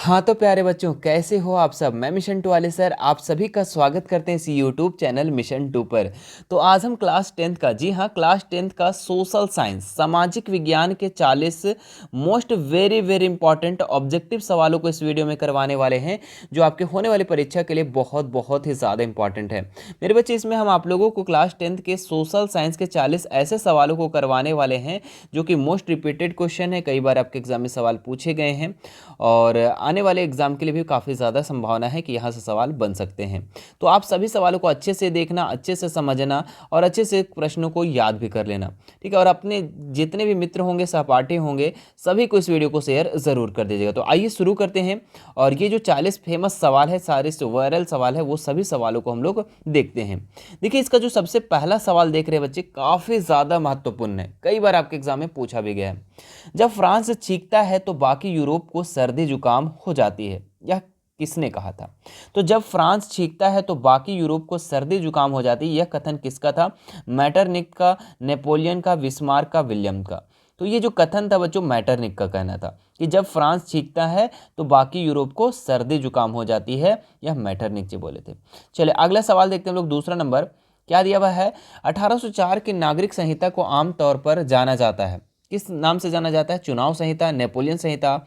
हाँ तो प्यारे बच्चों, कैसे हो आप सब। मैं मिशन टू वाले सर आप सभी का स्वागत करते हैं इस यूट्यूब चैनल मिशन टू पर। तो आज हम क्लास टेंथ का, जी हाँ, क्लास टेंथ का सोशल साइंस, सामाजिक विज्ञान के 40 most very very important objective सवालों को इस वीडियो में करवाने वाले हैं, जो आपके होने वाली परीक्षा के लिए बहुत बहुत ही ज़्यादा इंपॉर्टेंट है मेरे बच्चे। इसमें हम आप लोगों को क्लास टेंथ के सोशल साइंस के 40 ऐसे सवालों को करवाने वाले हैं जो कि मोस्ट रिपीटेड क्वेश्चन है, कई बार आपके एग्जाम में सवाल पूछे गए हैं और आने वाले एग्जाम के लिए भी काफ़ी ज़्यादा संभावना है कि यहाँ से सवाल बन सकते हैं। तो आप सभी सवालों को अच्छे से देखना, अच्छे से समझना और अच्छे से प्रश्नों को याद भी कर लेना, ठीक है। और अपने जितने भी मित्र होंगे, सहपाठी होंगे, सभी को इस वीडियो को शेयर ज़रूर कर दीजिएगा। तो आइए शुरू करते हैं। और ये जो 40 फेमस सवाल है, सारे से वायरल सवाल है, वो सभी सवालों को हम लोग देखते हैं। देखिए, इसका जो सबसे पहला सवाल देख रहे हैं बच्चे, काफ़ी ज़्यादा महत्वपूर्ण है, कई बार आपके एग्जाम में पूछा भी गया है। जब फ्रांस छींकता है तो बाकी यूरोप को सर्दी जुकाम हो जाती है, यह किसने कहा था। तो जब फ्रांस छींकता है तो बाकी यूरोप को सर्दी जुकाम हो जाती है, यह कथन किसका था। मैटरनिक का, नेपोलियन का, बिस्मार्क का, विलियम का। तो ये जो कथन था बच्चों, मैटरनिक का कहना था कि जब फ्रांस छींकता है तो बाकी यूरोप को सर्दी जुकाम हो जाती है, यह मैटरनिक जी बोले थे। चलिए अगला सवाल देखते हैं हम लोग। दूसरा नंबर क्या दिया हुआ है। 1804 की नागरिक संहिता को आमतौर पर जाना जाता है, किस नाम से जाना जाता है। चुनाव संहिता, नेपोलियन संहिता,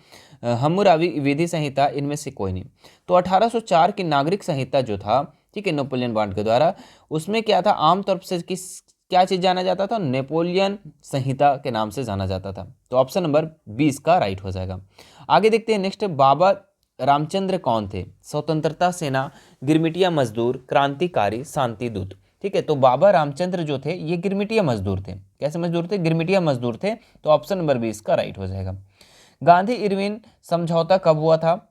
हम्मुराबी विधि संहिता, इनमें से कोई नहीं। तो 1804 की नागरिक संहिता जो था, ठीक है, नेपोलियन बॉन्ड के द्वारा, उसमें क्या था, आमतौर से किस क्या चीज़ जाना जाता था, नेपोलियन संहिता के नाम से जाना जाता था। तो ऑप्शन नंबर 20 का राइट हो जाएगा। आगे देखते हैं नेक्स्ट। बाबा रामचंद्र कौन थे। स्वतंत्रता सेना, गिरमिटिया मजदूर, क्रांतिकारी, शांति दूत। ठीक है, तो बाबा रामचंद्र जो थे ये गिरमिटिया मजदूर थे। कैसे मजदूर थे, गिरमिटिया मजदूर थे। तो ऑप्शन नंबर 20 का राइट हो जाएगा। गांधी इरविन समझौता कब हुआ था।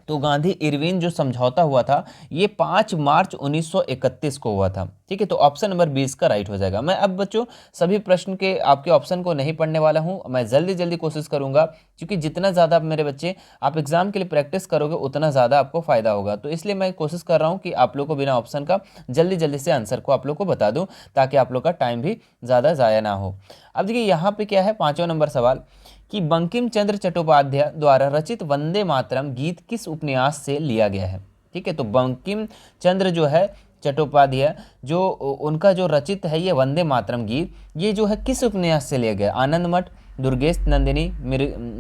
तो गांधी इरविन जो समझौता हुआ था ये 5 मार्च 1931 को हुआ था। ठीक है, तो ऑप्शन नंबर 20 का राइट हो जाएगा। मैं अब बच्चों सभी प्रश्न के आपके ऑप्शन को नहीं पढ़ने वाला हूं, मैं जल्दी जल्दी कोशिश करूंगा, क्योंकि जितना ज़्यादा मेरे बच्चे आप एग्जाम के लिए प्रैक्टिस करोगे उतना ज़्यादा आपको फायदा होगा। तो इसलिए मैं कोशिश कर रहा हूँ कि आप लोग को बिना ऑप्शन का जल्दी जल्दी से आंसर को आप लोग को बता दूँ, ताकि आप लोग का टाइम भी ज़्यादा ज़ाया ना हो। अब देखिए यहाँ पे क्या है, 5वां नंबर सवाल कि बंकिम चंद्र चट्टोपाध्याय द्वारा रचित वंदे मातरम गीत किस उपन्यास से लिया गया है। ठीक है, तो बंकिम चंद्र जो है चट्टोपाध्याय, जो उनका जो रचित है ये वंदे मातरम गीत, ये जो है किस उपन्यास से लिया गया। आनंद मठ, दुर्गेश नंदिनी,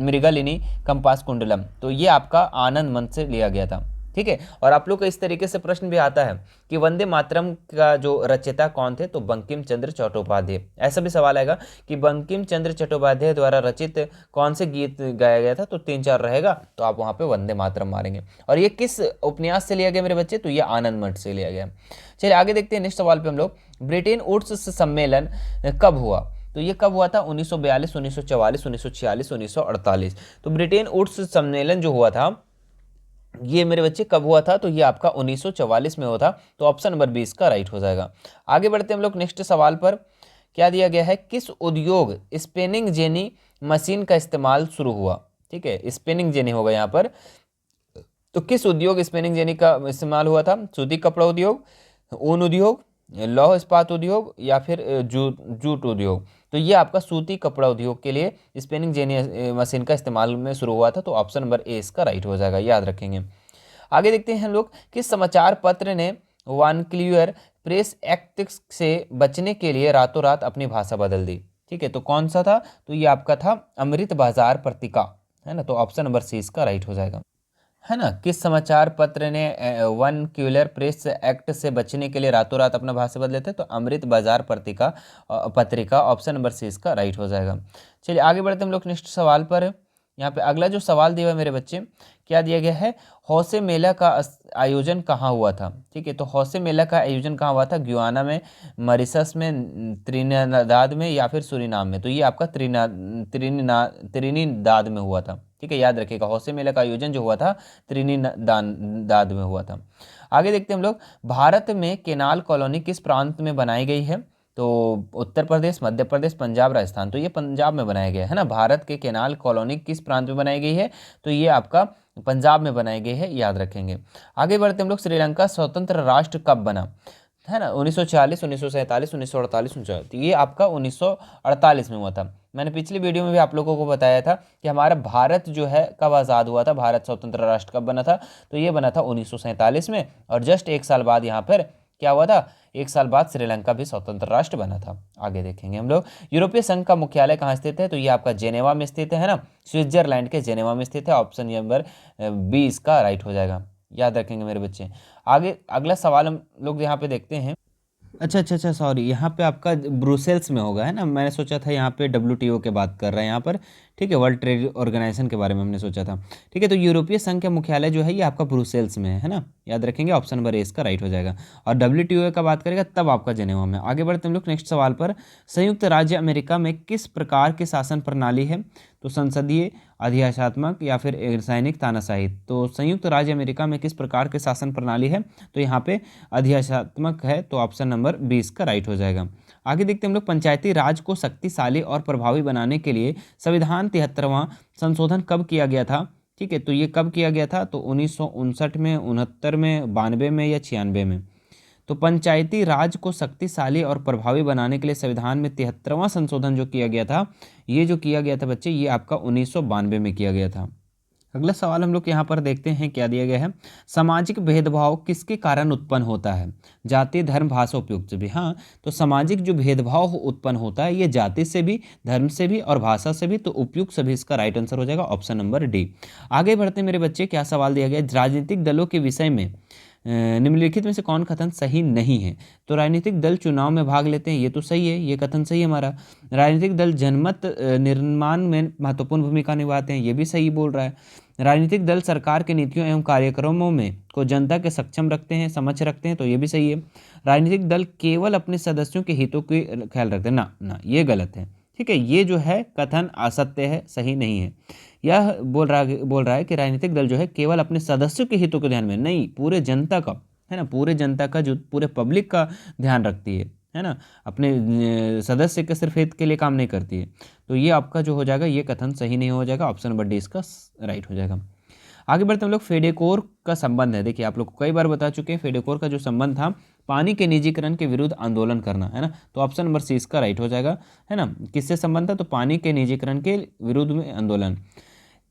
मृगलिनी, कंपास कुंडलम। तो ये आपका आनंद मठ से लिया गया था। ठीक है, और आप लोग को इस तरीके से प्रश्न भी आता है कि वंदे मातरम का जो रचयिता कौन थे, तो बंकिम चंद्र चट्टोपाध्याय। ऐसा भी सवाल आएगा कि बंकिम चंद्र चट्टोपाध्याय द्वारा रचित कौन से गीत गाया गया था, तो 3-4 रहेगा, तो आप वहां पे वंदे मातरम मारेंगे। और ये किस उपन्यास से लिया गया मेरे बच्चे, तो ये आनंद मठ से लिया गया। चलिए आगे देखते हैं नेक्स्ट सवाल पे हम लोग। ब्रिटेन वुड्स सम्मेलन कब हुआ। तो ये कब हुआ था, 1942, 1944, 1946, 1948। तो ब्रिटेन वुड्स सम्मेलन जो हुआ था ये मेरे बच्चे कब हुआ था, तो ये आपका 1944 में हुआ था। तो ऑप्शन नंबर 20 का राइट हो जाएगा। आगे बढ़ते हैं हम लोग नेक्स्ट सवाल पर। क्या दिया गया है, किस उद्योग स्पिनिंग जेनी मशीन का इस्तेमाल शुरू हुआ। ठीक है, स्पिनिंग जेनी होगा यहाँ पर। तो किस उद्योग स्पिनिंग जेनी का इस्तेमाल हुआ था। सूती कपड़ा उद्योग, ऊन उद्योग, लौह इस्पात उद्योग, या फिर जूट उद्योग। तो ये आपका सूती कपड़ा उद्योग के लिए स्पिनिंग जेनी मशीन का इस्तेमाल में शुरू हुआ था। तो ऑप्शन नंबर ए इसका राइट हो जाएगा, याद रखेंगे। आगे देखते हैं हम लोग, किस समाचार पत्र ने वानक्लियर प्रेस एक्ट से बचने के लिए रातों रात अपनी भाषा बदल दी। ठीक है, तो कौन सा था, तो ये आपका था अमृत बाजार पत्रिका, है ना। तो ऑप्शन नंबर सी इसका राइट हो जाएगा, है ना। किस समाचार पत्र ने वन क्यूलर प्रेस एक्ट से बचने के लिए रातों रात अपना भाषा बदले थे, तो अमृत बाजार पत्रिका, ऑप्शन नंबर सी इसका राइट हो जाएगा। चलिए आगे बढ़ते हम लोग नेक्स्ट सवाल पर। यहाँ पे अगला जो सवाल दिया है मेरे बच्चे, क्या दिया गया है, हौसे मेला का आयोजन कहाँ हुआ था। ठीक है, तो हौसे मेला का आयोजन कहाँ हुआ था, गुयाना में, मॉरिशस में, त्रिनिदाद में, या फिर सूरीनाम में। तो ये आपका त्रिनिदाद में हुआ था। ठीक है, याद रखिएगा, हौसे मेला का आयोजन जो हुआ था त्रिनिदाद में हुआ था। आगे देखते हैं हम लोग, भारत में केनाल कॉलोनी किस प्रांत में बनाई गई है। तो उत्तर प्रदेश, मध्य प्रदेश, पंजाब, राजस्थान। तो ये पंजाब में बनाया गया है ना। भारत के केनाल कॉलोनी किस प्रांत में बनाई गई है, तो ये आपका पंजाब में बनाई गई है, याद रखेंगे। आगे बढ़ते हम लोग, श्रीलंका स्वतंत्र राष्ट्र कब बना, है ना। 1946, 1947, 1948, 1948। ये आपका 1948 में हुआ था। मैंने पिछली वीडियो में भी आप लोगों को बताया था कि हमारा भारत जो है कब आज़ाद हुआ था, भारत स्वतंत्र राष्ट्र कब बना था, तो ये बना था 1947 में। और जस्ट एक साल बाद यहाँ पर क्या हुआ था, एक साल बाद श्रीलंका भी स्वतंत्र राष्ट्र बना था। आगे देखेंगे हम लोग। यूरोपीय संघ का मुख्यालय कहाँ स्थित है, तो ये आपका जेनेवा में स्थित है ना, स्विट्जरलैंड के जेनेवा में स्थित है। ऑप्शन नंबर 20 का राइट हो जाएगा, याद रखेंगे मेरे बच्चे। आगे अगला सवाल हम लोग यहाँ पे देखते हैं। अच्छा सॉरी, यहाँ पे आपका ब्रुसेल्स में होगा, है ना, मैंने सोचा था यहाँ पे WTO के बात कर रहा है यहाँ पर, ठीक है, वर्ल्ड ट्रेड ऑर्गेनाइजेशन के बारे में हमने सोचा था। ठीक है, तो यूरोपीय संघ का मुख्यालय जो है ये आपका ब्रुसेल्स में है ना, याद रखेंगे। ऑप्शन नंबर इसका राइट हो जाएगा। और WTO का बात करेगा तब आपका जेनेवा में। आगे बढ़ते हम लोग नेक्स्ट सवाल पर। संयुक्त राज्य अमेरिका में किस प्रकार की शासन प्रणाली है, तो संसदीय, अधिशात्मक या फिर रासायनिक तानाशाही। तो संयुक्त राज्य अमेरिका में किस प्रकार की शासन प्रणाली है, तो यहाँ पे अधिशात्मक है, तो ऑप्शन नंबर 20 का राइट हो जाएगा। आगे देखते हैं हम लोग। पंचायती राज को शक्तिशाली और प्रभावी बनाने के लिए संविधान 73वां संशोधन कब किया गया था, ठीक है, तो ये कब किया गया था, तो 1959 में, 69 में, 92 में या 96 में। तो पंचायती राज को शक्तिशाली और प्रभावी बनाने के लिए संविधान में 73वां संशोधन जो किया गया था, ये जो किया गया था बच्चे, ये आपका 1992 में किया गया था। अगला सवाल हम लोग यहाँ पर देखते हैं, क्या दिया गया है। सामाजिक भेदभाव किसके कारण उत्पन्न होता है, जाति, धर्म, भाषा, उपयुक्त से भी। हाँ, तो सामाजिक जो भेदभाव उत्पन्न होता है ये जाति से भी, धर्म से भी और भाषा से भी, तो उपयुक्त से भी इसका राइट आंसर हो जाएगा, ऑप्शन नंबर डी। आगे बढ़ते हैं मेरे बच्चे। क्या सवाल दिया गया, राजनीतिक दलों के विषय में निम्नलिखित में से कौन कथन सही नहीं है। तो राजनीतिक दल चुनाव में भाग लेते हैं, ये तो सही है, ये कथन सही है हमारा। राजनीतिक दल जनमत निर्माण में महत्वपूर्ण भूमिका निभाते हैं, ये भी सही बोल रहा है। राजनीतिक दल सरकार के नीतियों एवं कार्यक्रमों में को जनता के सक्षम रखते हैं, समझ रखते हैं, तो ये भी सही है। राजनीतिक दल केवल अपने सदस्यों के हितों के ख्याल रखते हैं, ना ये गलत है, ठीक है, ये जो है कथन असत्य है, सही नहीं है। यह बोल रहा है कि राजनीतिक दल जो है केवल अपने सदस्यों के हितों को ध्यान में, नहीं, पूरे जनता का, है ना, पूरे जनता का, जो पूरे पब्लिक का ध्यान रखती है ना, अपने सदस्य के सिर्फ हित के लिए काम नहीं करती है। तो ये आपका जो हो जाएगा, ये कथन सही नहीं हो जाएगा, ऑप्शन नंबर डी इसका राइट हो जाएगा। आगे बढ़ते हम लोग। फेडेकोर का संबंध है, देखिए आप लोग को कई बार बता चुके हैं, फेडेकोर का जो संबंध था पानी के निजीकरण के विरुद्ध आंदोलन करना, है ना, तो ऑप्शन नंबर सी इसका राइट हो जाएगा, है ना। किससे संबंध था, तो पानी के निजीकरण के विरुद्ध में आंदोलन।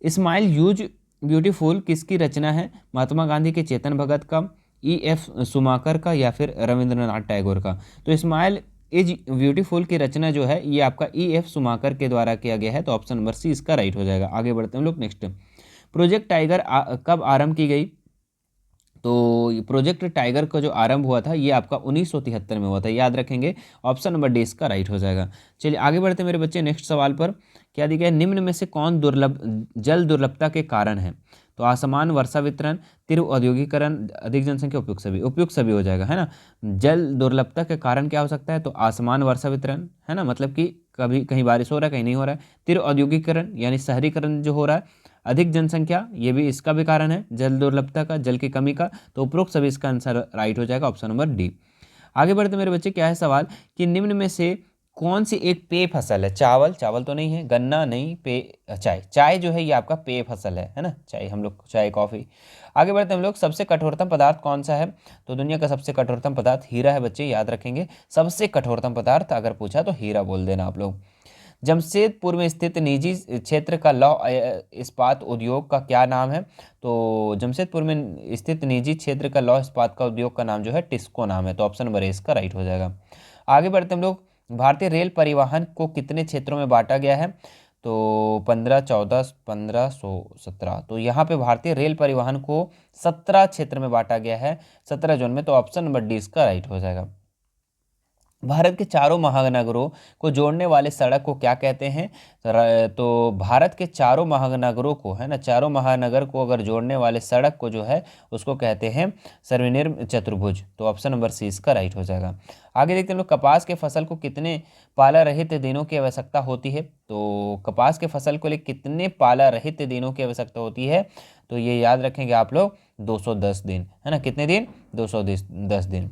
इस्माइल यूज ब्यूटीफुल किसकी रचना है, महात्मा गांधी के, चेतन भगत का, EF सुमाकर का, या फिर रविंद्रनाथ टैगोर का। तो इस्माइल इज ब्यूटीफुल की रचना जो है ये आपका EF सुमाकर के द्वारा किया गया है, तो ऑप्शन नंबर सी इसका राइट हो जाएगा। आगे बढ़ते हैं हम लोग नेक्स्ट। प्रोजेक्ट टाइगर कब आरंभ की गई, तो प्रोजेक्ट टाइगर का जो आरंभ हुआ था ये आपका 1973 में हुआ था, याद रखेंगे, ऑप्शन नंबर डी इसका राइट हो जाएगा। चलिए आगे बढ़ते हैं मेरे बच्चे नेक्स्ट सवाल पर। क्या दिया गया, निम्न में से कौन जल दुर्लभता के कारण है, तो असमान वर्षा वितरण, तीव्र औद्योगिकरण, अधिक जनसंख्या, उपयुक्त सभी हो जाएगा, है ना। जल दुर्लभता के कारण क्या हो सकता है, तो असमान वर्षा वितरण, है ना, मतलब कि कभी कहीं बारिश हो रहा है, कहीं नहीं हो रहा है। तीव्र औद्योगिकरण यानी शहरीकरण जो हो रहा है। अधिक जनसंख्या, ये भी इसका भी कारण है, जल दुर्लभता का, जल की कमी का, तो उपरोक्त सभी इसका आंसर राइट हो जाएगा, ऑप्शन नंबर डी। आगे बढ़ते मेरे बच्चे। क्या है सवाल कि निम्न में से कौन सी एक पेय फसल है, चावल तो नहीं है, गन्ना नहीं, चाय जो है ये आपका पेय फसल है ना, चाय, हम लोग चाय, कॉफी। आगे बढ़ते हम लोग। सबसे कठोरतम पदार्थ कौन सा है, तो दुनिया का सबसे कठोरतम पदार्थ हीरा है बच्चे, याद रखेंगे, सबसे कठोरतम पदार्थ अगर पूछा तो हीरा बोल देना आप लोग। जमशेदपुर में स्थित निजी क्षेत्र का लौह इस्पात उद्योग का क्या नाम है, तो जमशेदपुर में स्थित निजी क्षेत्र का लौह इस्पात का उद्योग का नाम जो है टिस्को नाम है, तो ऑप्शन नंबर इसका राइट हो जाएगा। आगे बढ़ते हम लोग। भारतीय रेल परिवहन को कितने क्षेत्रों में बांटा गया है, तो 15, 14, 15, 17, तो यहाँ पे भारतीय रेल परिवहन को 17 क्षेत्र में बांटा गया है, 17 जोन में, तो ऑप्शन नंबर डी इसका राइट हो जाएगा। भारत के चारों महानगरों को जोड़ने वाले सड़क को क्या कहते हैं, तो भारत के चारों महानगरों को, है ना, चारों महानगर को अगर जोड़ने वाले सड़क को जो है उसको कहते हैं सर्वनिर्म चतुर्भुज, तो ऑप्शन नंबर सी इसका राइट हो जाएगा। आगे देखते हैं लोग। कपास के फसल को कितने पाला रहित दिनों की आवश्यकता होती है, तो कपास के फसल को लिए कितने पाला रहित दिनों की आवश्यकता होती है, तो ये याद रखेंगे आप लोग, 210 दिन, है ना, कितने दिन, 210 दिन।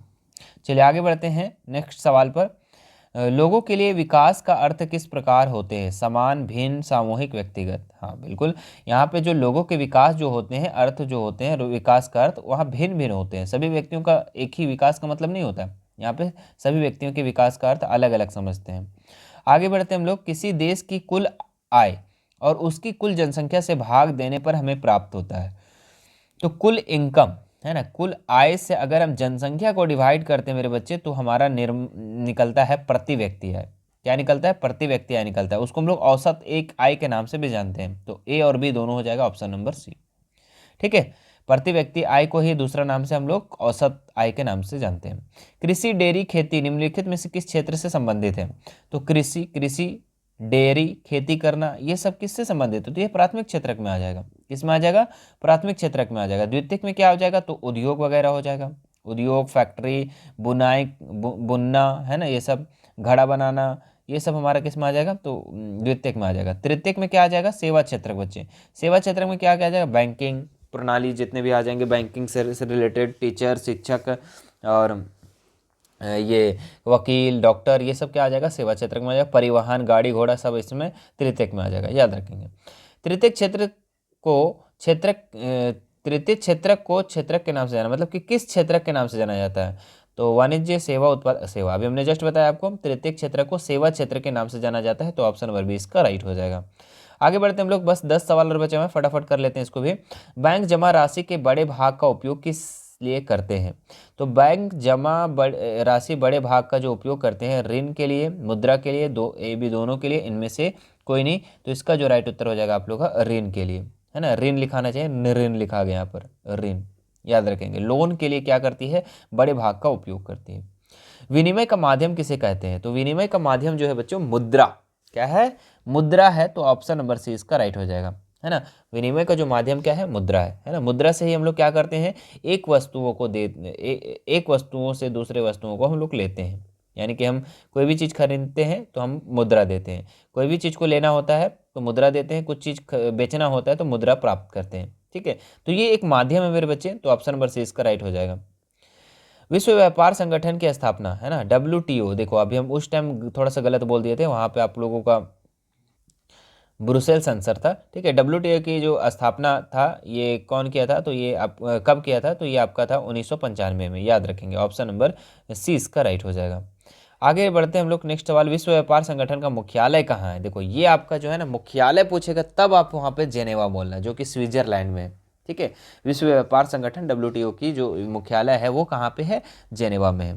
चलिए आगे बढ़ते हैं नेक्स्ट सवाल पर। लोगों के लिए विकास का अर्थ किस प्रकार होते हैं, समान, भिन्न, सामूहिक, व्यक्तिगत। हाँ बिल्कुल, यहाँ पे जो लोगों के विकास जो होते हैं, अर्थ जो होते हैं विकास का अर्थ, वहाँ भिन्न भिन्न होते हैं, सभी व्यक्तियों का एक ही विकास का मतलब नहीं होता है, यहाँ पे सभी व्यक्तियों के विकास का अर्थ अलग अलग समझते हैं। आगे बढ़ते हम लोग, किसी देश की कुल आय और उसकी कुल जनसंख्या से भाग देने पर हमें प्राप्त होता है। तो कुल इनकम है ना, कुल आय से अगर हम जनसंख्या को डिवाइड करते हैं मेरे बच्चे, तो हमारा निकलता है प्रति व्यक्ति आय। क्या निकलता है? प्रति व्यक्ति आय निकलता है। उसको हम लोग औसत एक आय के नाम से भी जानते हैं। तो ए और बी दोनों हो जाएगा ऑप्शन नंबर सी। ठीक है, प्रति व्यक्ति आय को ही दूसरा नाम से हम लोग औसत आय के नाम से जानते हैं। कृषि, डेयरी, खेती निम्नलिखित में से किस क्षेत्र से संबंधित है? तो कृषि डेयरी, खेती करना, ये सब किससे संबंधित है? तो ये प्राथमिक क्षेत्रक में आ जाएगा। किसमें आ जाएगा? प्राथमिक क्षेत्रक में आ जाएगा। द्वितीयक में क्या हो जाएगा? तो उद्योग वगैरह हो जाएगा। उद्योग, फैक्ट्री, बुनाई, बुनना है ना, ये सब, घड़ा बनाना, ये सब हमारा किस में आ जाएगा? तो द्वितीयक में आ जाएगा। तृतीयक में क्या आ जाएगा? सेवा क्षेत्रक बच्चे। सेवा क्षेत्र में क्या क्या आ जाएगा? बैंकिंग प्रणाली जितने भी आ जाएंगे, बैंकिंग से रिलेटेड, टीचर, शिक्षक और ये वकील, डॉक्टर, ये सब क्या आ जाएगा? सेवा क्षेत्र में आ जाएगा। परिवहन, गाड़ी घोड़ा, सब इसमें तृतीयक में आ जाएगा, याद रखेंगे। तृतीय क्षेत्र को क्षेत्रक तृतीय क्षेत्रक को क्षेत्रक के नाम से जाना, मतलब कि किस क्षेत्रक के नाम से जाना जाता है? तो वाणिज्य, सेवा, उत्पाद, सेवा। अभी हमने जस्ट बताया आपको, तृतीय क्षेत्र को सेवा क्षेत्र के नाम से जाना जाता है। तो ऑप्शन नंबर 20 का राइट हो जाएगा। आगे बढ़ते हम लोग, बस 10 सवाल और बचे हुए हैं, फटाफट कर लेते हैं इसको भी। बैंक जमा राशि के बड़े भाग का उपयोग किस लिए करते हैं? तो बैंक जमा राशि बड़े भाग का जो उपयोग करते हैं, ऋण के लिए, मुद्रा के लिए, दो ए बी दोनों के लिए, इनमें से कोई नहीं। तो इसका जो राइट उत्तर हो जाएगा आप लोग का ऋण के लिए, है ना। ऋण लिखाना चाहिए, ऋण लिखा गया यहाँ पर, ऋण, याद रखेंगे। लोन के लिए क्या करती है? बड़े भाग का उपयोग करती है। विनिमय का माध्यम किसे कहते हैं? तो विनिमय का माध्यम जो है बच्चों, मुद्रा। क्या है? मुद्रा है। तो ऑप्शन नंबर सी इसका राइट हो जाएगा, है ना। विनिमय का जो माध्यम क्या है? मुद्रा है ना। मुद्रा से ही हम लोग क्या करते हैं? एक वस्तुओं को एक वस्तुओं से दूसरे वस्तुओं को हम लोग लेते हैं। यानी कि हम कोई भी चीज़ खरीदते हैं तो हम मुद्रा देते हैं, कोई भी चीज़ को लेना होता है तो मुद्रा देते हैं, कुछ चीज़ बेचना होता है तो मुद्रा प्राप्त करते हैं। ठीक है, तो ये एक माध्यम है मेरे बच्चे। तो ऑप्शन नंबर सी इसका राइट हो जाएगा। विश्व व्यापार संगठन की स्थापना, है ना, WTO। देखो अभी हम उस टाइम थोड़ा सा गलत बोल दिए थे, वहाँ पे आप लोगों का ब्रुसेल्स आंसर था। ठीक है, WTO की जो स्थापना था ये कौन किया था? तो ये आप कब किया था? तो ये आपका था 1995 में, याद रखेंगे। ऑप्शन नंबर सी इसका राइट हो जाएगा। आगे बढ़ते हैं हम लोग, नेक्स्ट सवाल, विश्व व्यापार संगठन का मुख्यालय कहाँ है? देखो ये आपका जो है ना मुख्यालय पूछेगा तब आप वहाँ पे जेनेवा बोलना, जो कि स्विट्जरलैंड में है। ठीक है, विश्व व्यापार संगठन WTO की जो मुख्यालय है वो कहाँ पे है? जेनेवा में है।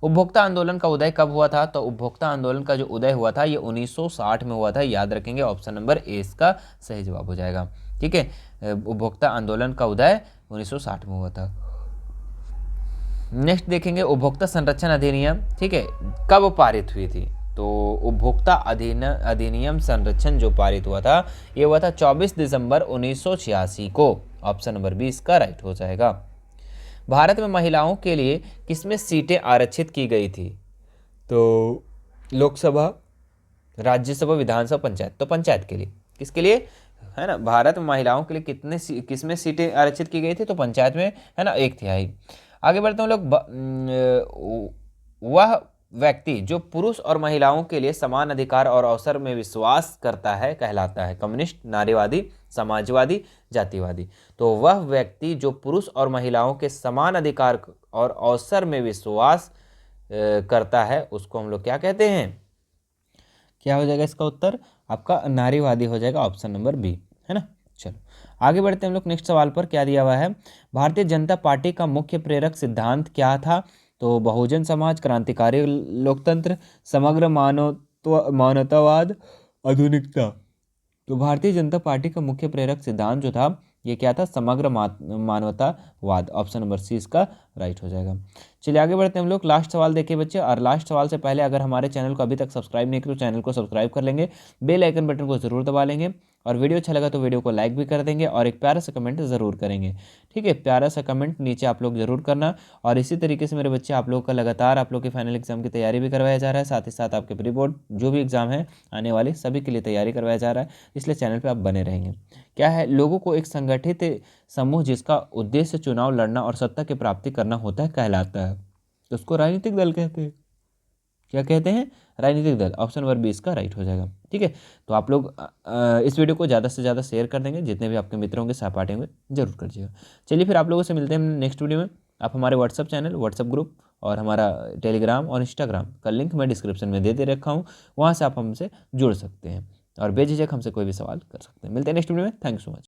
उपभोक्ता आंदोलन का उदय कब हुआ था? तो उपभोक्ता आंदोलन का जो उदय हुआ था ये 1960 में हुआ था, याद रखेंगे। ऑप्शन नंबर ए इसका सही जवाब हो जाएगा। ठीक है, उपभोक्ता आंदोलन का उदय 1960 में हुआ था। नेक्स्ट देखेंगे, उपभोक्ता संरक्षण अधिनियम, ठीक है, कब पारित हुई थी? तो उपभोक्ता अधिनियम संरक्षण जो पारित हुआ था ये हुआ था 24 दिसंबर 1986 को। ऑप्शन नंबर 20 का राइट हो जाएगा। भारत में महिलाओं के लिए किसमें सीटें आरक्षित की गई थी? तो लोकसभा, राज्यसभा, विधानसभा, पंचायत। तो पंचायत के लिए, किसके लिए, है ना, भारत में महिलाओं के लिए किसमें सीटें आरक्षित की गई थी? तो पंचायत में, है ना, 1/3। आगे बढ़ते हैं हम लोग, वह व्यक्ति जो पुरुष और महिलाओं के लिए समान अधिकार और अवसर में विश्वास करता है कहलाता है कम्युनिस्ट, नारीवादी, समाजवादी, जातिवादी। तो वह व्यक्ति जो पुरुष और महिलाओं के समान अधिकार और अवसर में विश्वास करता है उसको हम लोग क्या कहते हैं? क्या हो जाएगा इसका उत्तर? आपका नारीवादी हो जाएगा, ऑप्शन नंबर बी, है ना। चलो आगे बढ़ते हैं हम लोग नेक्स्ट सवाल पर। क्या दिया हुआ है? भारतीय जनता पार्टी का मुख्य प्रेरक सिद्धांत क्या था? तो बहुजन समाज, क्रांतिकारी लोकतंत्र, समग्र मानवतावाद, आधुनिकता। तो भारतीय जनता पार्टी का मुख्य प्रेरक सिद्धांत जो था ये क्या था? समग्र मानवतावाद। ऑप्शन नंबर सी इसका राइट हो जाएगा। चलिए आगे बढ़ते हैं हम लोग। लास्ट सवाल देखिए बच्चे, और लास्ट सवाल से पहले अगर हमारे चैनल को अभी तक सब्सक्राइब नहीं किया तो चैनल को सब्सक्राइब कर लेंगे, बेल आइकन बटन को जरूर दबा लेंगे, और वीडियो अच्छा लगा तो वीडियो को लाइक भी कर देंगे, और एक प्यारा सा कमेंट ज़रूर करेंगे। ठीक है, प्यारा सा कमेंट नीचे आप लोग जरूर करना। और इसी तरीके से मेरे बच्चे आप लोग का लगातार आप लोग के फाइनल एग्जाम की तैयारी भी करवाया जा रहा है, साथ ही साथ आपके प्री बोर्ड जो भी एग्जाम है आने वाले सभी के लिए तैयारी करवाया जा रहा है, इसलिए चैनल पर आप बने रहेंगे। क्या है? लोगों को एक संगठित समूह जिसका उद्देश्य चुनाव लड़ना और सत्ता की प्राप्ति करना होता है कहलाता है। तो उसको राजनीतिक दल कहते हैं। क्या कहते हैं? राजनीतिक दल। ऑप्शन नंबर 20 का राइट हो जाएगा। ठीक है, तो आप लोग इस वीडियो को ज़्यादा से ज़्यादा शेयर कर देंगे, जितने भी आपके मित्र होंगे, सहपाठी होंगे, जरूर करिएगा। चलिए फिर आप लोगों से मिलते हैं नेक्स्ट वीडियो में। आप हमारे व्हाट्सअप चैनल, व्हाट्सअप ग्रुप और हमारा टेलीग्राम और इंस्टाग्राम का लिंक मैं डिस्क्रिप्शन में दे रखा हूँ, वहाँ से आप हमसे जुड़ सकते हैं और बेझिझक हमसे कोई भी सवाल कर सकते हैं। मिलते हैं नेक्स्ट वीडियो में। Thank you so much.